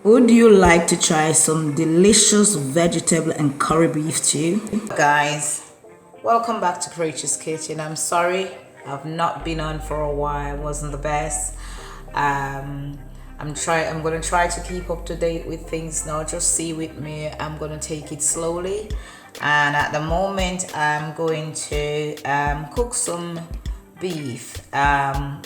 Would you like to try some delicious vegetable and curry beef stew? Guys, welcome back to Creature's Kitchen. I'm sorry I've not been on for a while. It wasn't the best. I'm gonna try to keep up to date with things now. Just see with me. I'm gonna take it slowly. And at the moment I'm going to cook some beef,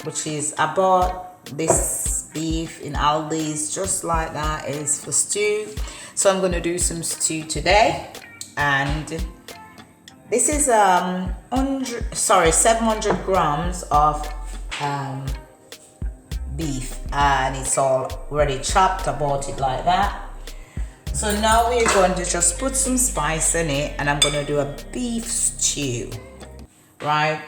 which is I bought this beef in Aldi's just like that. Is for stew, so I'm going to do some stew today. And this is 700 grams of beef, and it's already chopped. I bought it like that. So now we're going to just put some spice in it, and I'm going to do a beef stew, right?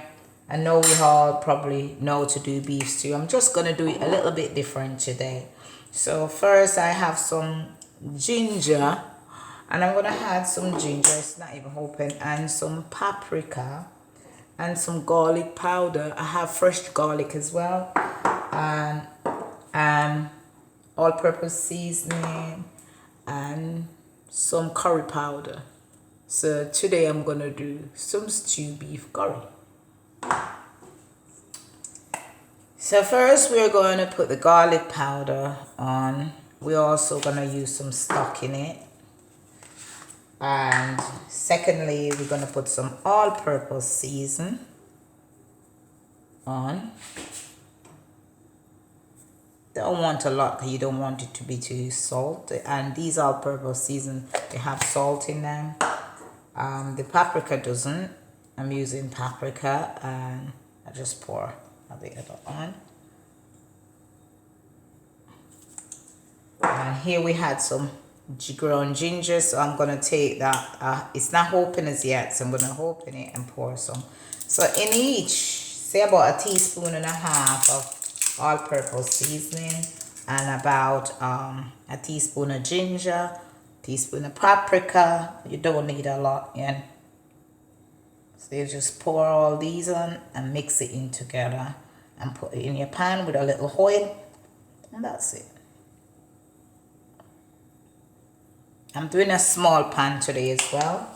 I know we all probably know to do beef stew. I'm just going to do it a little bit different today. So first I have some ginger, and I'm going to add some ginger, it's not even open, and some paprika and some garlic powder. I have fresh garlic as well, and all-purpose seasoning and some curry powder. So today I'm going to do some stew beef curry. So first we're going to put the garlic powder on. We're also going to use some stock in it. And secondly, we're going to put some all-purpose season on. Don't want a lot because you don't want it to be too salty. And these all-purpose season, they have salt in them. The paprika doesn't. I'm using paprika, and I just pour a bit of it on. And here we had some ground ginger, so I'm gonna take that. It's not open as yet, so I'm gonna open it and pour some. So in each, say about 1.5 teaspoons of all-purpose seasoning, and about a teaspoon of ginger, teaspoon of paprika. You don't need a lot, yeah. So you just pour all these on and mix it in together and put it in your pan with a little oil, and that's it. I'm doing a small pan today as well.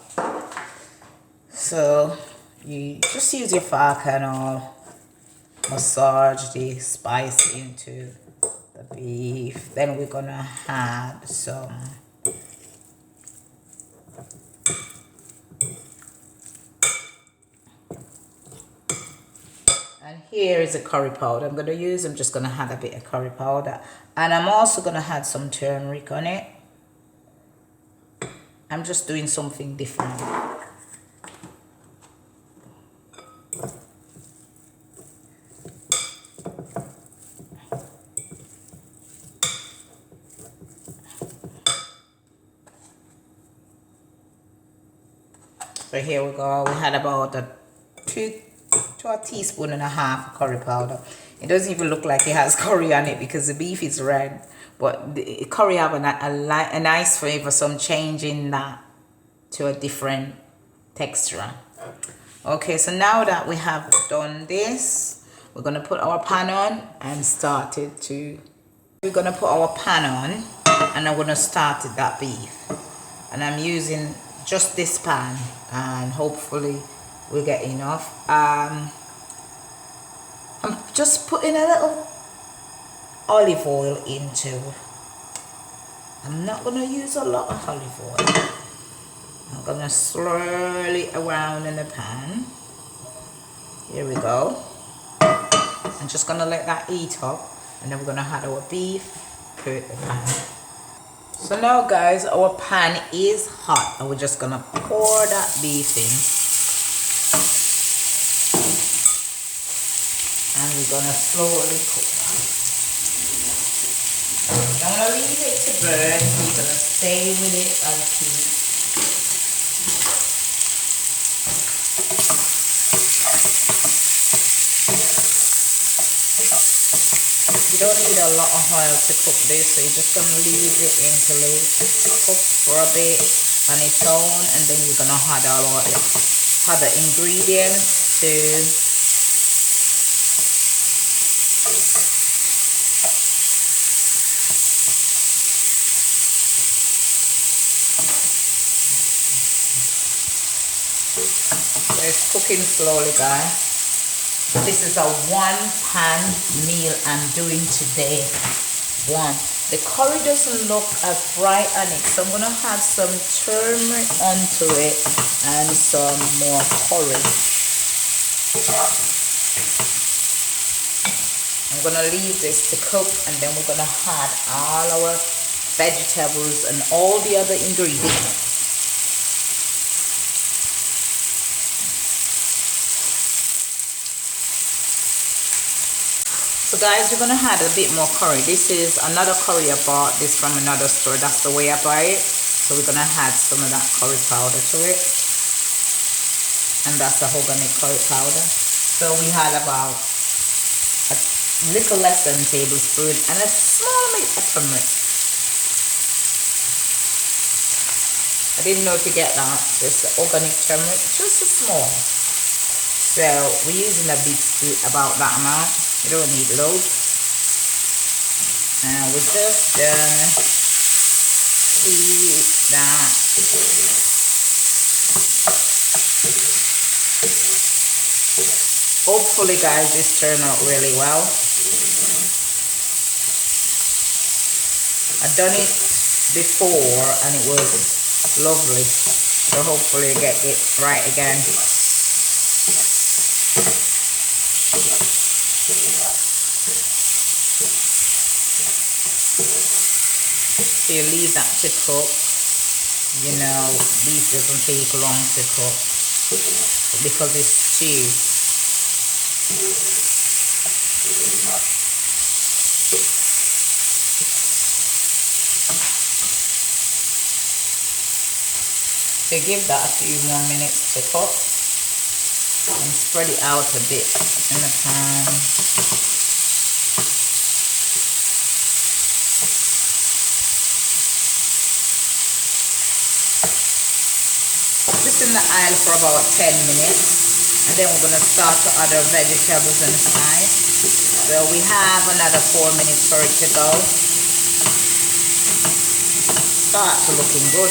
So you just use your fork and all, massage the spice into the beef. Then we're gonna add some and here is a curry powder I'm gonna use. I'm just gonna add a bit of curry powder, and I'm also gonna add some turmeric on it. I'm just doing something different. So here we go. We had about a 2.5 teaspoons of curry powder. It doesn't even look like it has curry on it because the beef is red. But the curry have a nice flavor, so I'm changing that to a different texture. Okay, so now that we have done this, we're gonna put our pan on and we're gonna put our pan on, and I'm gonna start that beef. And I'm using just this pan, and hopefully we'll get enough. I'm just putting a little olive oil into. I'm not gonna use a lot of olive oil. I'm gonna swirl it around in the pan. Here we go. I'm just gonna let that heat up, and then we're gonna add our beef to the pan. So now guys, our pan is hot, and we're just gonna pour that beef in. And we're gonna slowly cook that. I'm gonna leave it to burn. We're gonna stay with it until you don't need a lot of oil to cook this, so you're just gonna leave it until it cooks for a bit on its own, and then you're gonna add all the other ingredients to So it's cooking slowly, guys. This is a one-pan meal I'm doing today. One. The curry doesn't look as bright on it, so I'm gonna add some turmeric onto it and some more curry. I'm gonna leave this to cook, and then we're gonna add all our vegetables and all the other ingredients. So guys, we're gonna add a bit more curry. This is another curry. I bought this from another store. That's the way I buy it. So we're gonna add some of that curry powder to it. And that's the organic curry powder. So we had about a little less than a tablespoon and a small bit of turmeric. I didn't know if you get that. It's the organic turmeric, just a small. So we're using a big spoon, about that amount. You don't need loads. And we're just gonna keep that. Hopefully, guys, this turned out really well. I've done it before and it was lovely. So hopefully I get it right again. So you leave that to cook. You know, beef doesn't take long to cook because it's stew. So give that a few more minutes to cook and spread it out a bit in the pan. This in the oil for about 10 minutes, and then we're going to start to add our vegetables on the side. So we have another 4 minutes for it to go. Start to looking good.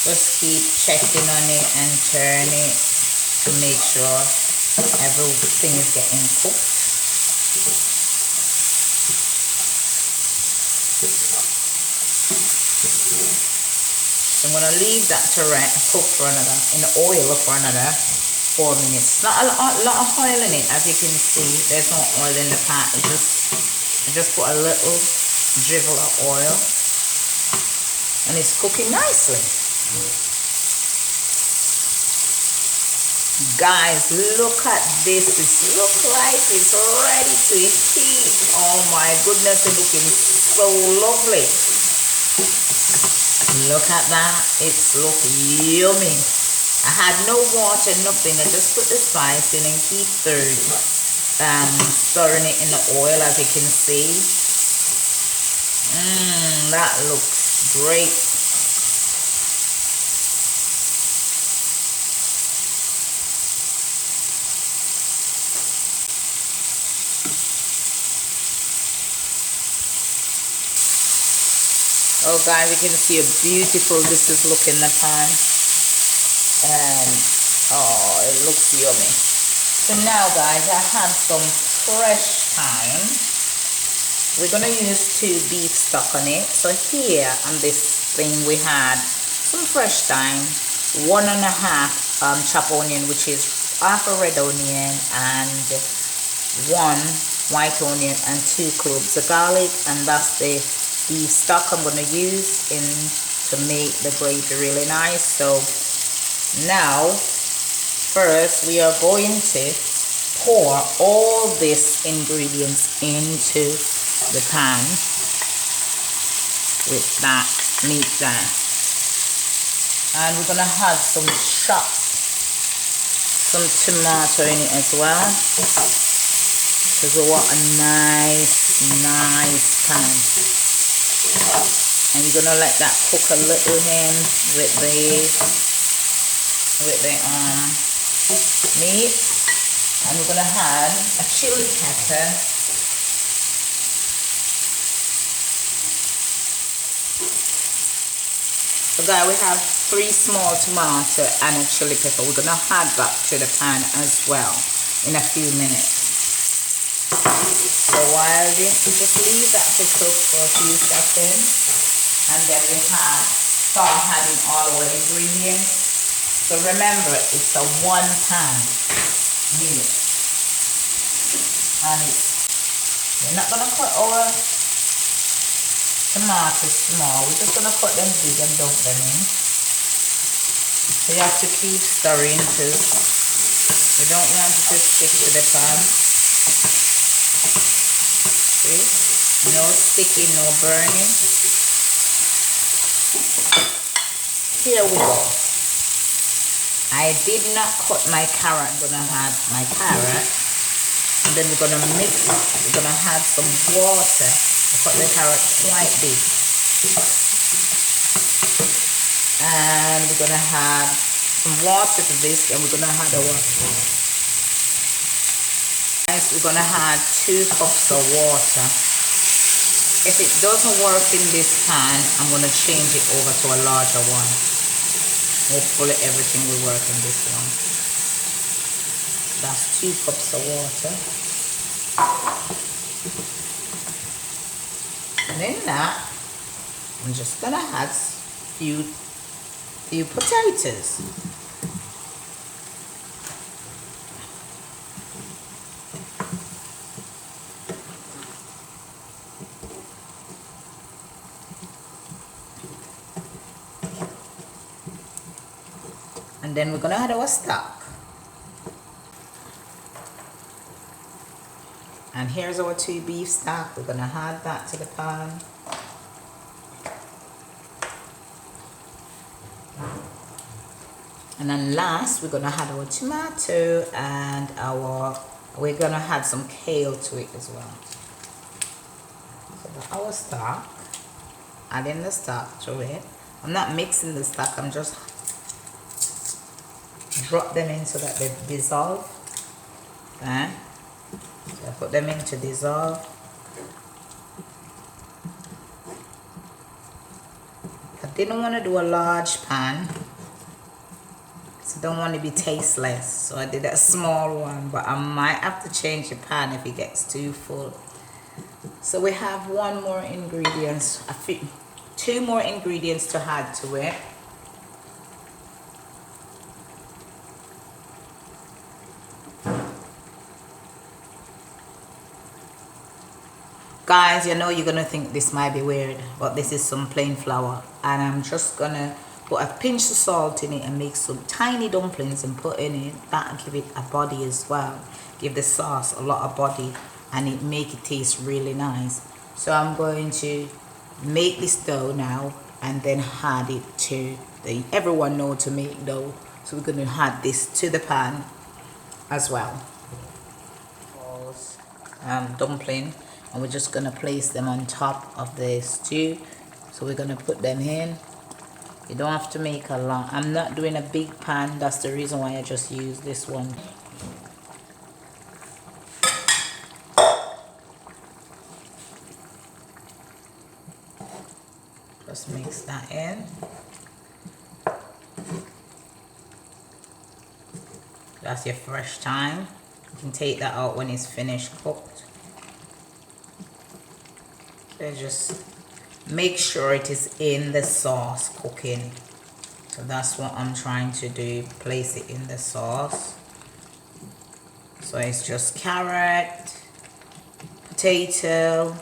Just keep checking on it and turn it to make sure everything is getting cooked. So I'm going to leave that to cook for another, in the oil for another 4 minutes. Not a lot of oil in it, as you can see. There's no oil in the pan. I just put a little drizzle of oil, and it's cooking nicely. Guys, look at this. It looks like it's ready to heat. Oh my goodness, it's looking so lovely. Look at that. It's looking yummy. I had no water, nothing. I just put the spice in and keep stirring it in the oil, as you can see. That looks great. Oh guys, you can see how beautiful this is looking in the pan. And oh, it looks yummy. So now guys, I have some fresh thyme. We're gonna use 2 beef stock on it. So here on this thing we had some fresh thyme, 1.5 chopped onion, which is half a red onion, and 1 white onion, and 2 cloves of garlic, and that's the beef stock I'm going to use to make the gravy really nice. So now first we are going to pour all these ingredients into the pan with that meat there, and we're going to have some tomato in it as well, because we want a nice pan. And you're gonna let that cook a little in with the meat, And we're gonna add a chili pepper. So guys, we have 3 small tomatoes and a chili pepper. We're gonna add that to the pan as well in a few minutes. So while we just leave that to cook for a few seconds, and then we start adding all our ingredients. So remember, it's a 1-pan meal, and we're not gonna cut our tomatoes small. We're just gonna cut them big and dump them in. So you have to keep stirring because we don't want it to stick to the pan. See? No sticking, no burning. Here we go. I did not cut my carrot. I'm gonna add my carrot. And then we're gonna mix it. We're gonna add some water. I cut the carrot quite big. And we're gonna add some water to this, and we're gonna add our we're gonna add 2 cups of water. If it doesn't work in this pan, I'm gonna change it over to a larger one. Hopefully everything will work in this one. That's 2 cups of water. And in that, I'm just gonna add few potatoes. And then we're gonna add our stock. And here's our 2 beef stock. We're gonna add that to the pan. And then last, we're gonna add our tomato and we're gonna add some kale to it as well. So our stock, adding the stock to it. I'm not mixing the stock, I'm just drop them in so that they dissolve. Okay. So I put them in to dissolve. I didn't want to do a large pan, so I don't want to be tasteless, so I did a small one, but I might have to change the pan if it gets too full. So we have 1 more ingredient, 2 more ingredients to add to it. Guys, you know you're gonna think this might be weird, but this is some plain flour, and I'm just gonna put a pinch of salt in it and make some tiny dumplings and put in it. That'll give it a body as well, give the sauce a lot of body, and it make it taste really nice. So I'm going to make this dough now and then add it to everyone know to make dough, so we're going to add this to the pan as well. Dumpling, and we're just going to place them on top of the stew. So we're going to put them in. You don't have to make a long, I'm not doing a big pan, that's the reason why I just use this one. Just mix that in. That's your fresh thyme. You can take that out when it's finished cooked. So just make sure it is in the sauce cooking. So that's what I'm trying to do, place it in the sauce. So it's just carrot, potato,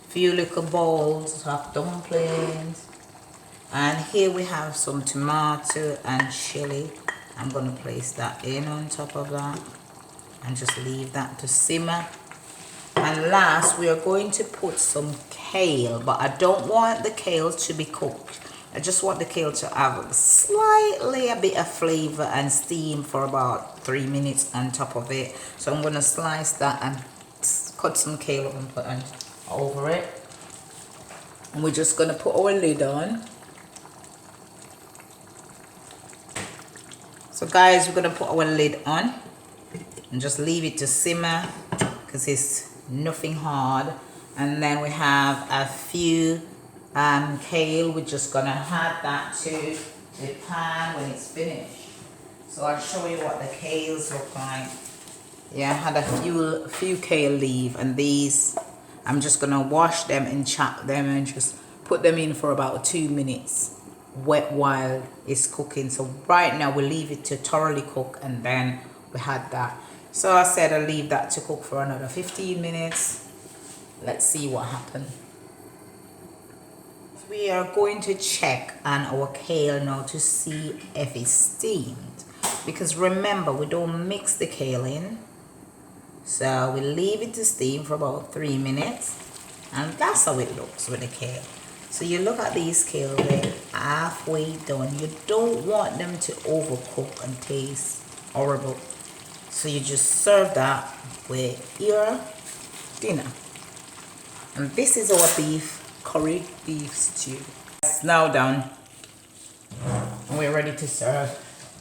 few little bowls of dumplings, and here we have some tomato and chili. I'm going to place that in on top of that and just leave that to simmer. And last, we are going to put some kale, but I don't want the kale to be cooked. I just want the kale to have slightly a bit of flavor and steam for about 3 minutes on top of it. So I'm going to slice that and cut some kale up and put on over it. And we're just going to put our lid on. So guys, we're going to put our lid on. and just leave it to simmer because it's nothing hard. And then we have a few kale. We're just gonna add that to the pan when it's finished. So I'll show you what the kales look like. Yeah, I had a few kale leaf, and these I'm just gonna wash them and chop them and just put them in for about 2 minutes wet while it's cooking. So right now we leave it to thoroughly cook, and then we had that. So I said I'll leave that to cook for another 15 minutes. Let's see what happened. We are going to check on our kale now to see if it's steamed, because remember, we don't mix the kale in. So we leave it to steam for about 3 minutes, and that's how it looks with the kale. So you look at these kale, they're halfway done. You don't want them to overcook and taste horrible. So you just serve that with your dinner. And this is our curry beef stew. It's now done. And we're ready to serve.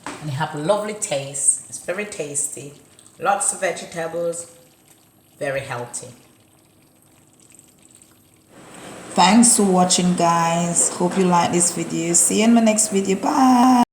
And it have a lovely taste. It's very tasty. Lots of vegetables. Very healthy. Thanks for watching, guys. Hope you like this video. See you in my next video. Bye.